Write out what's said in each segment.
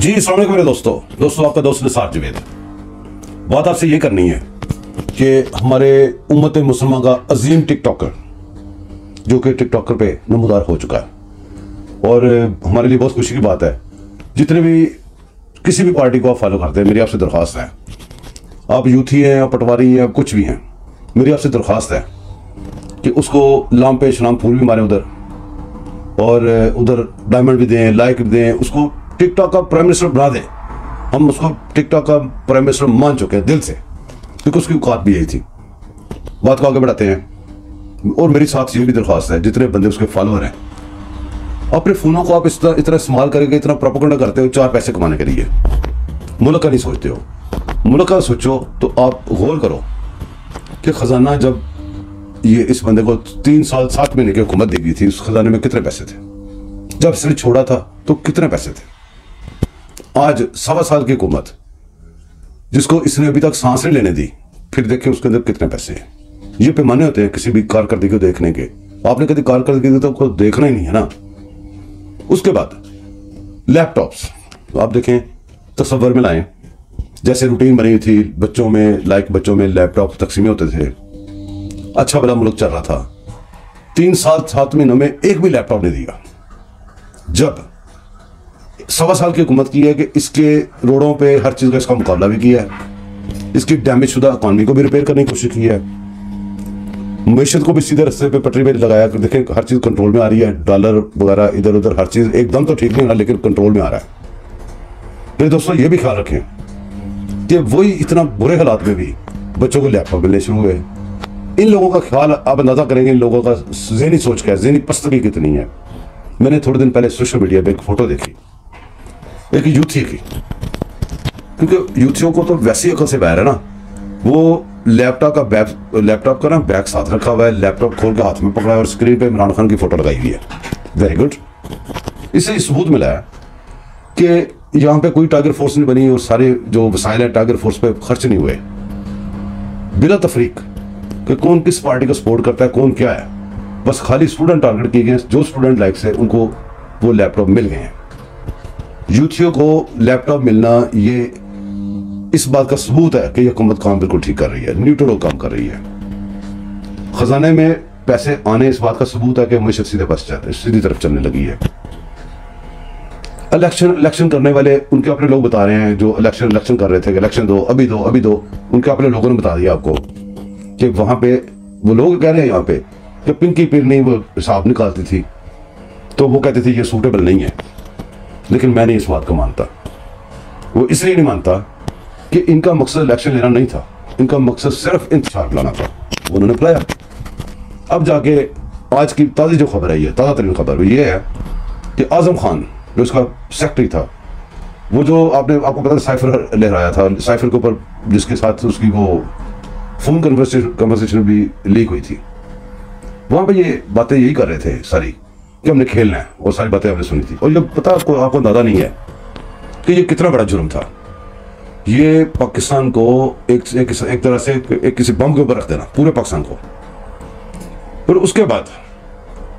जी अस्सलाम वालेकुम मेरे दोस्तों आपका दोस्त निसार जवेद। बात आपसे ये करनी है कि हमारे उम्मत मुसलमान का अजीम टिकटॉकर जो कि टिकटॉकर पे नमूदार हो चुका है और हमारे लिए बहुत खुशी की बात है। जितने भी किसी भी पार्टी को आप फॉलो करते हैं, मेरी आपसे दरख्वास्त है, आप यूथी हैं या पटवारी हैं, कुछ भी हैं, मेरी आपसे दरख्वास्त है कि उसको लाम पे शलाम फूल भी मारें उधर, और उधर डायमंड भी दें, लाइक भी दें, उसको टिकटॉक का प्राइम मिनिस्टर बना दें। हम उसको टिकटॉक का प्राइम मिनिस्टर मान चुके हैं दिल से, क्योंकि उसकी औकात भी यही थी। बात को आगे बढ़ाते हैं और मेरी साथ ये भी दरख्वास्त है, जितने बंदे उसके फॉलोअर हैं, अपने फोनों को आप इतना इस्तेमाल करेंगे, इतना प्रोपेगेंडा करते हो 4 पैसे कमाने के लिए, मुल्क का नहीं सोचते हो। मुल्क का सोचो तो आप गौर करो कि खजाना जब ये इस बंदे को 3 साल 7 महीने की हुकूमत दी गई थी, उस खजाने में कितने पैसे थे? जब इसने छोड़ा था तो कितने पैसे थे? आज 1.25 साल की हुकूमत जिसको इसने अभी तक सांस नहीं लेने दी, फिर देखें उसके अंदर कितने पैसे हैं। ये पैमाने होते हैं किसी भी कारकर्दगी को देखने के। आपने कभी कारकर्दगी तो को देखना ही नहीं है ना। उसके बाद लैपटॉप्स तो आप देखें, तस्वर में लाएं, जैसे रूटीन बनी थी बच्चों में, बच्चों में लैपटॉप तकसीमें होते थे, अच्छा भला मुल्क चल रहा था। 3 साल 7 महीनों में एक भी लैपटॉप नहीं दिया। जब 1.25 साल की हुकूमत की है कि इसके रोडों पे हर चीज का इसका मुकाबला भी किया है, इसकी डैमेज शुदा इकॉनमी को भी रिपेयर करने की कोशिश की है, मीशत को भी सीधे रास्ते पे पटरी पे लगाया कि देखें हर चीज कंट्रोल में आ रही है, डॉलर वगैरह इधर उधर हर चीज एकदम तो ठीक नहीं हो रहा, लेकिन कंट्रोल में आ रहा है। मेरे दोस्तों ये भी ख्याल रखें कि वही इतना बुरे हालात में भी बच्चों को लैपटॉप मिलने शुरू हुए। इन लोगों का ख्याल आप अंदाजा करेंगे, इन लोगों का ज़हनी सोच क्या है, ज़हनी पस्तगी कितनी है। मैंने थोड़े दिन पहले सोशल मीडिया पे एक फोटो देखी एक यूथी की, क्योंकि यूथियों को तो वैसी अकल से बाहर है ना, वो लैपटॉप का ना बैग साथ रखा हुआ है, लैपटॉप खोल के हाथ में पकड़ा है और स्क्रीन पे इमरान खान की फोटो लगाई हुई है। Very good. इससे सबूत मिला है कि यहाँ पे कोई टाइगर फोर्स नहीं बनी और सारे जो वसाइल है टाइगर फोर्स पे खर्च नहीं हुए, बिला तफरीक कि कौन किस पार्टी को सपोर्ट करता है, कौन क्या है। बस खाली स्टूडेंट टारगेट किए गए, जो स्टूडेंट लाइक से उनको वो लैपटॉप मिल गए हैं। यूथियों को लैपटॉप मिलना ये इस बात का सबूत है कि यह हुकूमत काम बिल्कुल ठीक कर रही है, न्यूट्रल काम कर रही है। खजाने में पैसे आने इस बात का सबूत है कि मीशत सीधी तरफ चलने लगी है। इलेक्शन करने वाले उनके अपने लोग बता रहे हैं, जो इलेक्शन कर रहे थे कि इलेक्शन दो, अभी दो, उनके अपने लोगों ने बता दिया आपको कि वहां पे वो लोग कह रहे हैं यहाँ पे कि पिंकी पिरनी वो हिसाब निकालती थी तो वो कहते थे ये सूटेबल नहीं है। लेकिन मैं नहीं इस बात को मानता। वो इसलिए नहीं मानता कि इनका मकसद इलेक्शन लेना नहीं था, इनका मकसद सिर्फ इंतजार लाना था, उन्होंने बुलाया। अब जाके आज की ताज़ी जो खबर आई है, ताज़ा तरीन खबर ये है कि आजम खान जो उसका सेक्रेटरी था, वो जो आपको पता साइफर लहराया था, साइफर के ऊपर जिसके साथ उसकी वो फोन कन्वर्सेशन भी लीक हुई थी, वहां पे ये बातें यही कर रहे थे सारी कि हमने खेलना है, और सारी बातें हमने सुनी थी। और ये पता आपको अंदाजा नहीं है कि ये कितना बड़ा जुर्म था। ये पाकिस्तान को एक तरह से किसी बम के ऊपर रख देना, पूरे पाकिस्तान को। और उसके बाद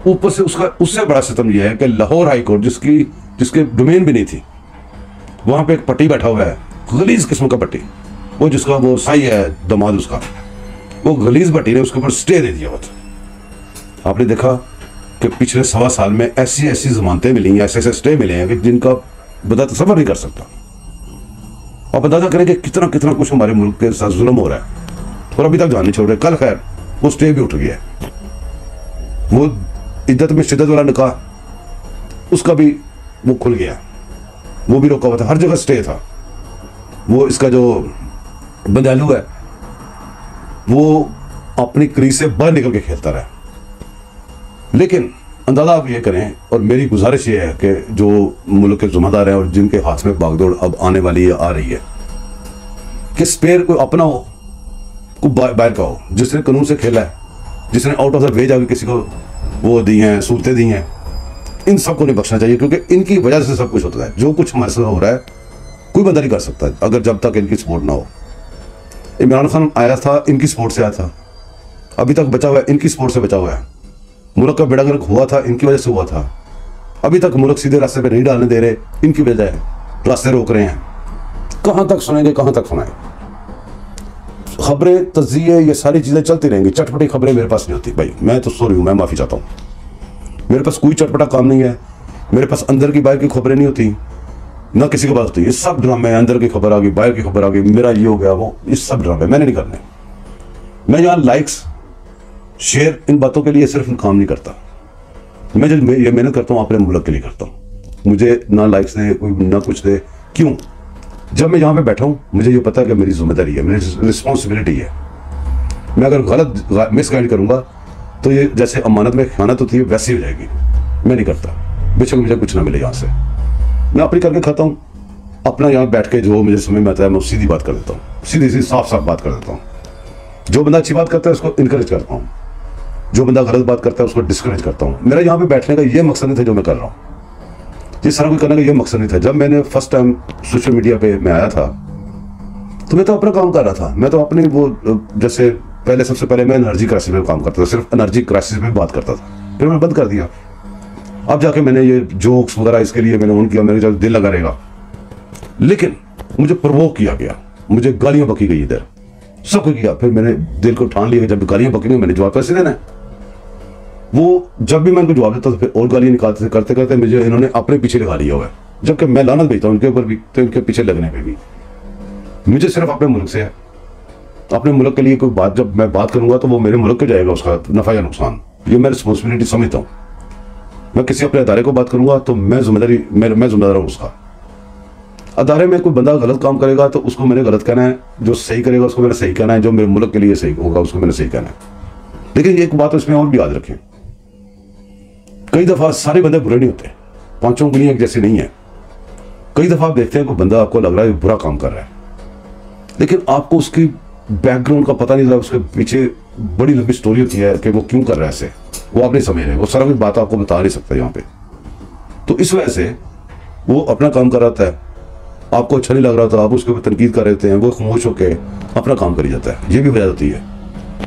ऊपर से उससे बड़ा सितम यह है कि लाहौर हाई कोर्ट जिसके डोमेन भी नहीं थी, वहां पे एक पट्टी बैठा हुआ है, गलीज किस्म का पट्टी, वो जिसका वो साई है दमाद उसका, वो गलीज पट्टी ने उसके ऊपर स्टे दे दिया होता। आपने देखा कि पिछले 1.25 साल में ऐसी जमानतें मिली हैं, ऐसे स्टे मिले हैं कि जिनका बता तसव्वुर नहीं कर सकता। आप अंदाजा करें कि कितना कुछ हमारे मुल्क के साथ जुल्म हो रहा है और अभी तक जान नहीं छोड़ रहे। कल खैर वो स्टे भी उठ गया है, वो इद्दत में शिद्दत वाला निकाह उसका भी वो खुल गया, वो भी रोका हुआ था, हर जगह स्टे था। वो इसका जो बंदालू है वो अपनी क्रीज से बाहर निकल के खेलता रहा। लेकिन अंदाजा आप ये करें, और मेरी गुजारिश ये है कि जो मुल्क के जिम्मेदार हैं और जिनके हाथ में बागडोर अब आने वाली है, आ रही है, कि स्पेयर कोई अपना हो, कोई बाहर का हो, जिसने कानून से खेला है, जिसने आउट ऑफ द वे जाकर किसी को वो दी हैं, सूरतें दी हैं, इन सबको नहीं बख्शना चाहिए, क्योंकि इनकी वजह से सब कुछ होता है। जो कुछ हमारे साथ हो रहा है कोई बंदा नहीं कर सकता अगर जब तक इनकी सपोर्ट ना हो। इमरान खान आया था, इनकी सपोर्ट से आया था, अभी तक बचा हुआ है, इनकी सपोर्ट से बचा हुआ है। मुल्क का बेड़ागर्क हुआ था, इनकी वजह से हुआ था। अभी तक मुल्क सीधे रास्ते पे नहीं डालने दे रहे, इनकी वजह है। रास्ते रोक रहे हैं, कहां तक सुनेंगे, कहां तक सुनाएं? खबरें, तज्जिए, ये सारी चीजें चलती रहेंगी। चटपटी खबरें मेरे पास नहीं होती भाई, मैं तो सॉरी हूं, मैं माफी चाहता हूं। मेरे पास कोई चटपटा काम नहीं है। मेरे पास अंदर की बाहर की खबरें नहीं होती, ना किसी के पास होती। ये सब ड्रामे, अंदर की खबर आ गई, बाहर की खबर आ गई, मेरा ये हो गया वो, ये सब ड्रामे मैंने नहीं करने। मैं यहाँ लाइक्स, शेयर, इन बातों के लिए सिर्फ काम नहीं करता। मैं जो ये मेहनत करता हूँ अपने मुल्क के लिए करता हूँ। मुझे ना लाइक्स दे कोई, ना कुछ दे, क्यों? जब मैं यहाँ पे बैठा हूँ मुझे ये पता है कि मेरी जिम्मेदारी है, मेरी रिस्पॉन्सिबिलिटी है। मैं अगर गलत मिसगाइड करूंगा तो ये जैसे अमानत में खयानत होती है वैसी हो जाएगी। मैं नहीं करता, बेशक मुझे कुछ ना मिले यहाँ से, मैं अपनी करके खाता हूँ। अपना यहाँ बैठ के जो मुझे समझ में आता है मैं सीधी बात कर देता हूँ, सीधी सी साफ साफ बात कर देता हूँ। जो बंदा अच्छी बात करता है उसको इनकरेज करता हूँ, जो बंदा गलत बात करता है उसको डिस्करेज करता हूँ। मेरा यहाँ पे बैठने का ये मकसद नहीं था जो मैं कर रहा हूँ, ये सारा कुछ करने का ये मकसद नहीं था। जब मैंने फर्स्ट टाइम सोशल मीडिया पे मैं आया था तो मैं तो अपना काम कर रहा था। मैं तो अपनी वो जैसे पहले, सबसे पहले मैं एनर्जी क्राइसिस पे काम करता था, सिर्फ एनर्जी क्राइसिस पे बात करता था, फिर मैं बंद कर दिया। अब जाके मैंने ये जोक्स वगैरह इसके लिए मैंने ऑन किया, मेरे जब दिल लगा रहेगा। लेकिन मुझे प्रवोक किया गया, मुझे गालियां बकी गई इधर, सब कुछ किया। फिर मैंने दिल को ठान लिया, जब गालियां बकी मैंने जवाब कैसे देना है। वो जब भी मैं उनको जवाब देता था फिर और गालियां निकालते थे, करते करते मुझे इन्होंने अपने पीछे लगा लिया हुआ है। जबकि मैं लानत भेजता हूँ उनके ऊपर भी, तो इनके पीछे लगने पे भी मुझे सिर्फ अपने मुल्क से है। अपने मुल्क के लिए कोई बात जब मैं बात करूंगा तो वो मेरे मुल्क के जाएगा, उसका नफा या नुकसान, ये मैं रिस्पॉन्सिबिलिटी समझता हूँ। मैं किसी अपने अदारे को बात करूंगा तो मैं जिम्मेदार हूँ उसका। अदारे में कोई बंदा गलत काम करेगा तो उसको मैंने गलत कहना है, जो सही करेगा उसको मैंने सही कहना है, जो मेरे मुल्क के लिए सही होगा उसको मैंने सही कहना है। लेकिन एक बात इसमें और भी याद रखें, कई दफा सारे बंदे बुरे नहीं होते, पांचों उंगलियां एक जैसी नहीं है। कई दफा आप देखते हैं कोई बंदा आपको लग रहा है बुरा काम कर रहा है, लेकिन आपको उसकी बैकग्राउंड का पता नहीं लगा, उसके पीछे बड़ी लंबी स्टोरी होती है कि वो क्यों कर रहा है ऐसे, वो आप नहीं समझ रहे, वो सारा कुछ बात आपको बता नहीं सकता यहाँ पे। तो इस वजह से वो अपना काम कर रहा था, आपको अच्छा नहीं लग रहा था, आप उसके ऊपर तनकीद कर रहे थे, वो खामोश होकर अपना काम करी जाता है। ये भी वजह होती है,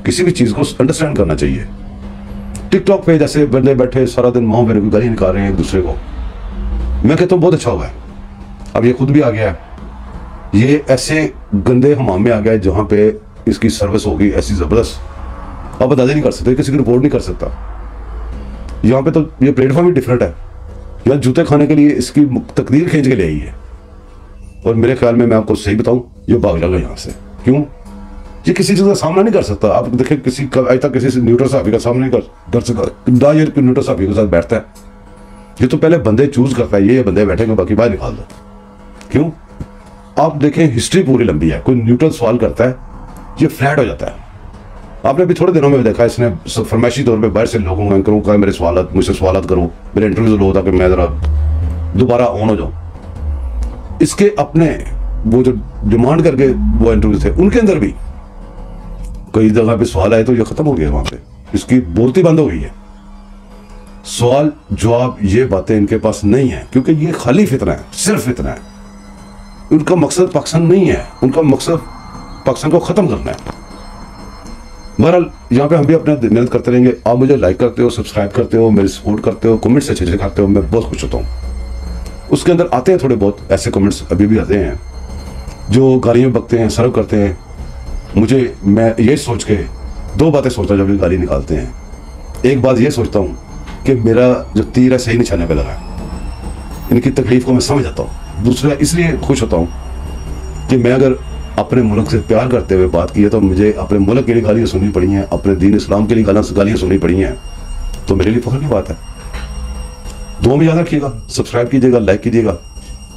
किसी भी चीज को अंडरस्टैंड करना चाहिए। टिकटॉक पे जैसे बंदे बैठे सारा दिन वहां मेरे को गाली निकाल रहे हैं एक दूसरे को, मैं कहता हूँ बहुत अच्छा हुआ है, अब ये खुद भी आ गया है, ये ऐसे गंदे हमाम में आ गया है जहां पे इसकी सर्विस होगी ऐसी जबरदस्त, आप अंदाजा नहीं कर सकते, किसी की रिपोर्ट नहीं कर सकता। यहाँ पे तो ये प्लेटफॉर्म ही डिफरेंट है, यहाँ जूते खाने के लिए इसकी तकदीर खींच के ले आई है। और मेरे ख्याल में मैं आपको सही बताऊं, ये भाग जाएगा यहाँ से। क्यों? ये किसी चीज का सामना नहीं कर सकता। आप देखें किसी का आज तक किसी से न्यूट्रल साहबी का सामना नहीं कर सका, न्यूट्रल साहबी के साथ बैठता है, ये तो पहले बंदे चूज करता है, ये बंदे बैठेंगे बाकी बाहर निकाल दो। क्यों? आप देखें हिस्ट्री पूरी लंबी है, कोई न्यूट्रल सवाल करता है ये फ्लैट हो जाता है। आपने अभी थोड़े दिनों में देखा इसने फरमाइशी तौर पे बाहर से लोगों एंकरों का मेरे सवाल मुझसे सवाल करो, मेरे इंटरव्यू लो ताकि मैं जरा दोबारा ऑन हो जाऊं। इसके अपने वो जो डिमांड करके वो इंटरव्यू थे उनके अंदर भी कई जगह पे सवाल आए तो ये खत्म हो गया, वहां पे इसकी बोलती बंद हो गई है। सवाल जवाब ये बातें इनके पास नहीं है, क्योंकि ये खाली फितना है, सिर्फ फितना है। उनका मकसद पाकिस्तान नहीं है, उनका मकसद पाकिस्तान को खत्म करना है। बहरहाल यहाँ पे हम भी अपना मेहनत करते रहेंगे। आप मुझे लाइक करते हो, सब्सक्राइब करते हो, मेरी सपोर्ट करते हो, कमेंट्स अच्छे करते हो, मैं बहुत खुश होता हूँ। उसके अंदर आते हैं थोड़े बहुत ऐसे कमेंट्स अभी भी आते हैं जो गालियाँ बकते हैं, सर्व करते हैं मुझे। मैं ये सोच के दो बातें सोचता हूँ जब ये गाली निकालते हैं। एक बात ये सोचता हूँ कि मेरा जो तीर है सही निशाने पे लगा है, इनकी तकलीफ को मैं समझ आता हूँ। दूसरा इसलिए खुश होता हूँ कि मैं अगर अपने मुल्क से प्यार करते हुए बात की है तो मुझे अपने मुल्क के लिए गालियाँ सुननी पड़ी हैं, अपने दीन इस्लाम के लिए गालियाँ सुननी पड़ी हैं, तो मेरे लिए फख्र की बात है। दुआ में याद रखिएगा, सब्सक्राइब कीजिएगा, लाइक कीजिएगा,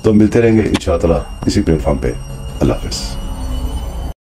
तो मिलते रहेंगे इंशाअल्लाह इसी प्लेटफॉर्म पे। अल्लाह हाफ़िज़।